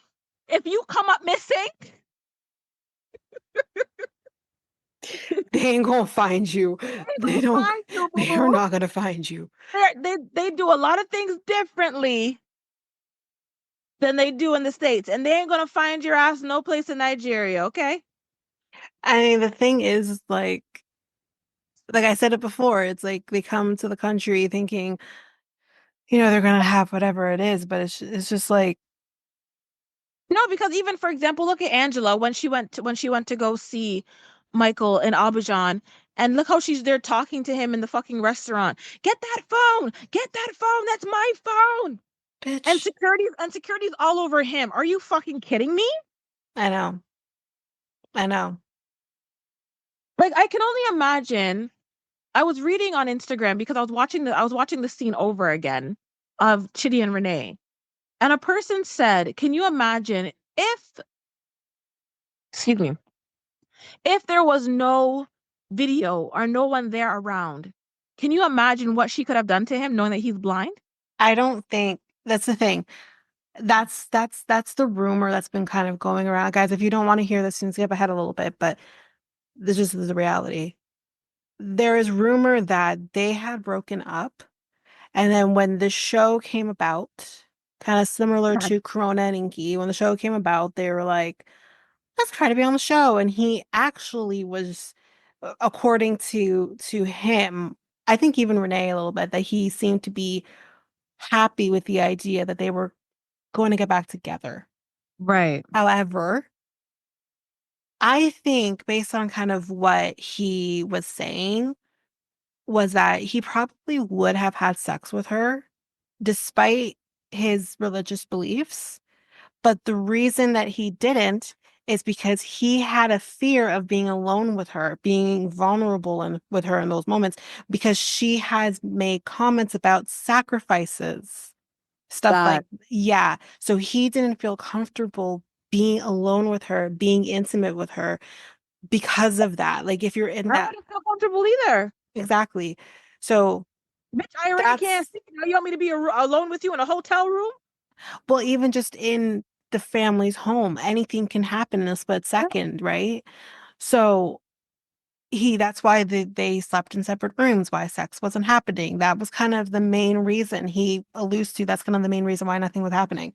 if you come up missing, They ain't gonna find you. they ain't They gonna don't. find you, boo They are boo. not gonna find you. They do a lot of things differently than they do in the States. And they ain't gonna find your ass no place in Nigeria, okay? I mean, the thing is, like I said it before, it's like they come to the country thinking, they're gonna have whatever it is, but it's just like, No, because even for example, look at Angela when she went to go see Michael in Abidjan, and look how she's there talking to him in the fucking restaurant. Get that phone! Get that phone! That's my phone! bitch. And security's all over him. Are you fucking kidding me? I know. I know. Like I can only imagine. I was reading on Instagram because I was watching the scene over again of Chitty and Renee. And a person said, "Can you imagine if excuse me, if there was no video or no one there around? Can you imagine what she could have done to him knowing that he's blind?" I don't think that's the thing. That's the rumor that's been kind of going around. Guys, if you don't want to hear this, you can skip ahead a little bit, but this is the reality. There is rumor that they had broken up, and then when the show came about, kind of similar God. to Corona and Inky, when the show came about, they were like, let's try to be on the show. And he actually was, according to him, I think even Renee a little bit, that he seemed to be happy with the idea that they were going to get back together. Right. However, I think based on kind of what he was saying was that he probably would have had sex with her despite his religious beliefs. But the reason that he didn't is because he had a fear of being alone with her, being vulnerable with her in those moments, because she has made comments about sacrifices, stuff like, That yeah. So he didn't feel comfortable being alone with her, being intimate with her because of that. Like if you're in I that, wouldn't feel comfortable either. exactly. So Bitch, I already can't that's, see. Now you want me to be alone with you in a hotel room? well, even just in the family's home, anything can happen in a split second, right? So that's why they slept in separate rooms, why sex wasn't happening. That was kind of the main reason he alludes to. That's kind of the main reason why nothing was happening.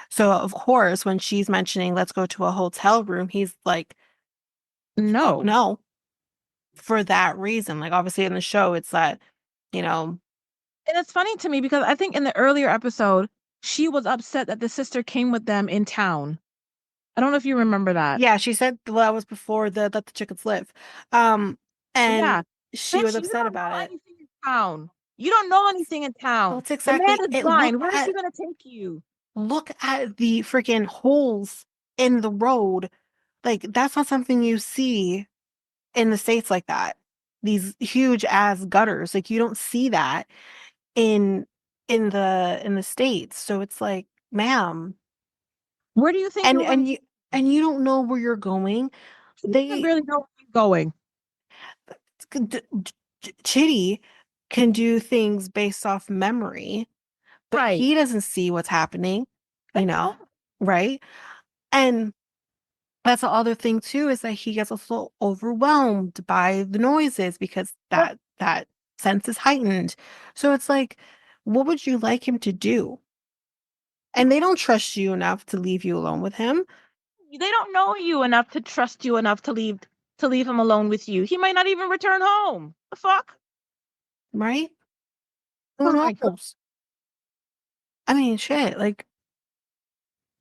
So of course, when she's mentioning let's go to a hotel room, he's like, fuck No. no, for that reason. Like obviously in the show, it's that, you know, And it's funny to me because I think in the earlier episode, she was upset that the sister came with them in town. I don't know if you remember that. yeah, she said, well, that was before the let the chickens live. Um, and Yeah. she was Bitch, you upset don't know about it. anything in town. You don't know anything in Well, town. it's The man exactly is it. blind. Where is he going to take you? Look at the freaking holes in the road. Like that's not something you see in the States like that. These huge ass gutters. Like you don't see that in in the States. So it's like, ma'am, Where do you think and you were going and you and you don't know where you're going. to? You don't They really know where you're going. Chitty can do things based off memory, but Right. he doesn't see what's happening, you know, Exactly. right? And that's the other thing too, is that he gets also overwhelmed by the noises because that sense is heightened. So it's like, what would you like him to do? And they don't trust you enough to leave you alone with him, They don't know you enough to trust you enough to leave him alone with you. He might not even return home. The fuck? right? Who Oh my god. knows? I mean, shit, like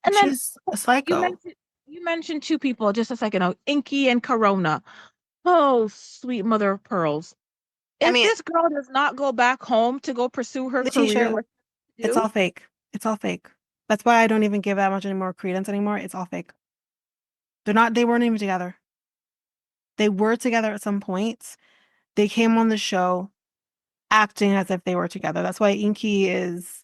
And then she's a you psycho. mentioned you mentioned two people just a second ago, Inky and Corona. Oh, sweet mother of pearls. I If mean, this girl does not go back home to go pursue her career, Letitia, what to it's do? all fake. It's all fake. That's why I don't even give that much any more credence anymore. It's all fake. They weren't even together. They were together at some points. They came on the show acting as if they were together. That's why Inky is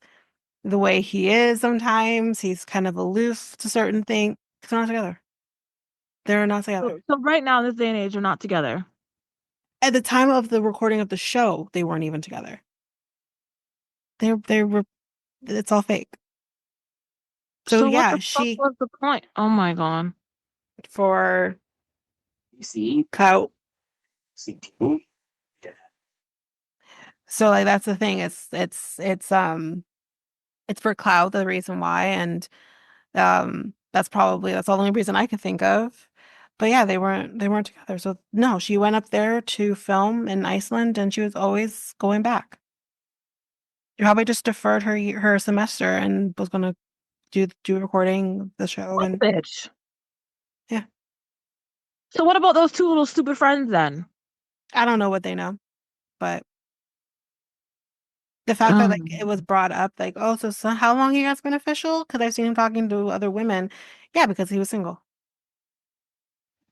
the way he is sometimes. He's kind of aloof to certain things. They're not together. They're not together. So right now, in this day and age, you're not together. At the time of the recording of the show, they weren't even together. They were it's all fake. So So what yeah, the fuck she was the point? Oh my god. for You see? clout. See? So like that's the thing. It's for clout, the reason why, and that's the only reason I can think of. But yeah, they weren't together. So no, she went up there to film in Iceland and she was always going back. She probably just deferred her semester and was gonna do recording the show What and bitch? yeah. So what about those two little stupid friends then? I don't know what they know, but the fact that like it was brought up like, oh, so how long you guys been official? Because I've seen him talking to other women. Yeah, because he was single.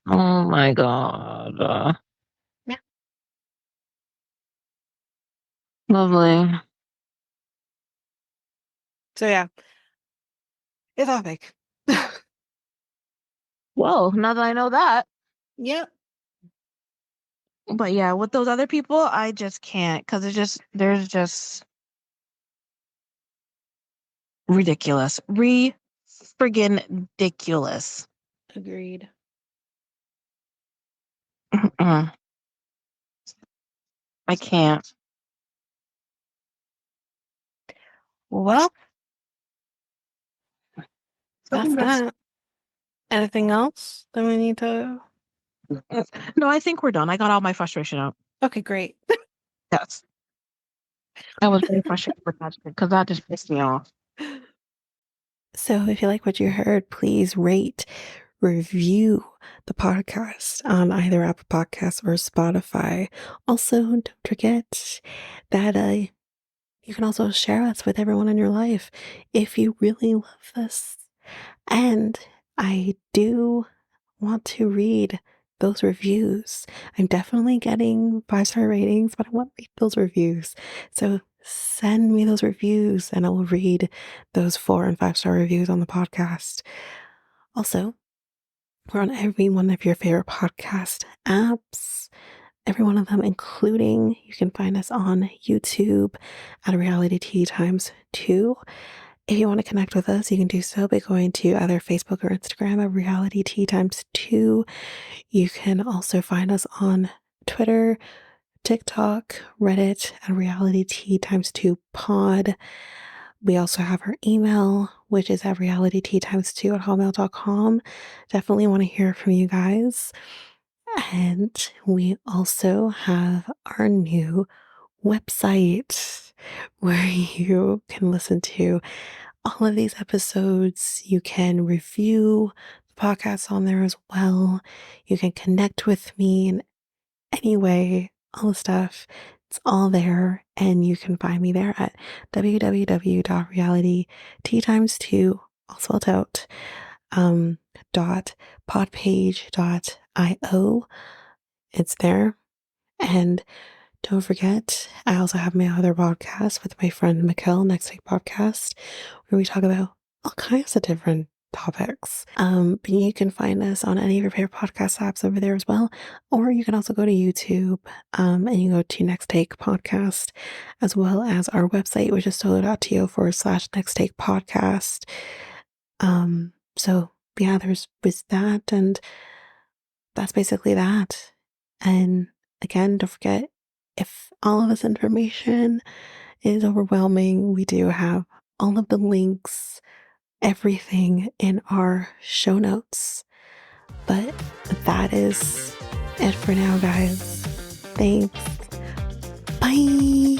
Oh my god. Yeah. Lovely. So yeah, it's all fake. Well, now that I know that. Yep. But yeah, with those other people, I just can't because there's just ridiculous. Friggin' ridiculous. Agreed. Mm-mm. I can't. Well, that's Something that's that. Anything else that we need to? No, I think we're done. I got all my frustration out. Okay, great. Yes. I was very frustrated with that because that just pissed me off. So if you like what you heard, please rate, review the podcast on either Apple Podcasts or Spotify. Also, don't forget that you can also share us with everyone in your life if you really love this. And I do want to read those reviews. I'm definitely getting 5-star ratings, but I want to read those reviews. So send me those reviews and I will read those 4 and 5-star reviews on the podcast. Also, we're on every one of your favorite podcast apps, every one of them, including you can find us on YouTube at Reality Tea Times 2. If you want to connect with us, you can do so by going to either Facebook or Instagram at Reality Tea Times 2. You can also find us on Twitter, TikTok, Reddit at Reality Tea Times 2 Pod. We also have our email, which is at realityteatimes2 at hotmail.com. Definitely want to hear from you guys. And we also have our new website where you can listen to all of these episodes. You can review the podcast on there as well. You can connect with me in any way, all the stuff. It's all there, and you can find me there at www.realityteatimes2, all spelled out, dot podpage.io. It's there. And don't forget, I also have my other podcast with my friend Mikkel, Next Take Podcast, where we talk about all kinds of different topics. But you can find us on any of your favorite podcast apps over there as well. Or you can also go to YouTube and you go to Next Take Podcast, as well as our website, which is solo.to/Next Take Podcast. So yeah, there's that, and that's basically that. And again, don't forget, if all of this information is overwhelming, we do have all of the links, everything in our show notes. But that is it for now, guys. Thanks. Bye.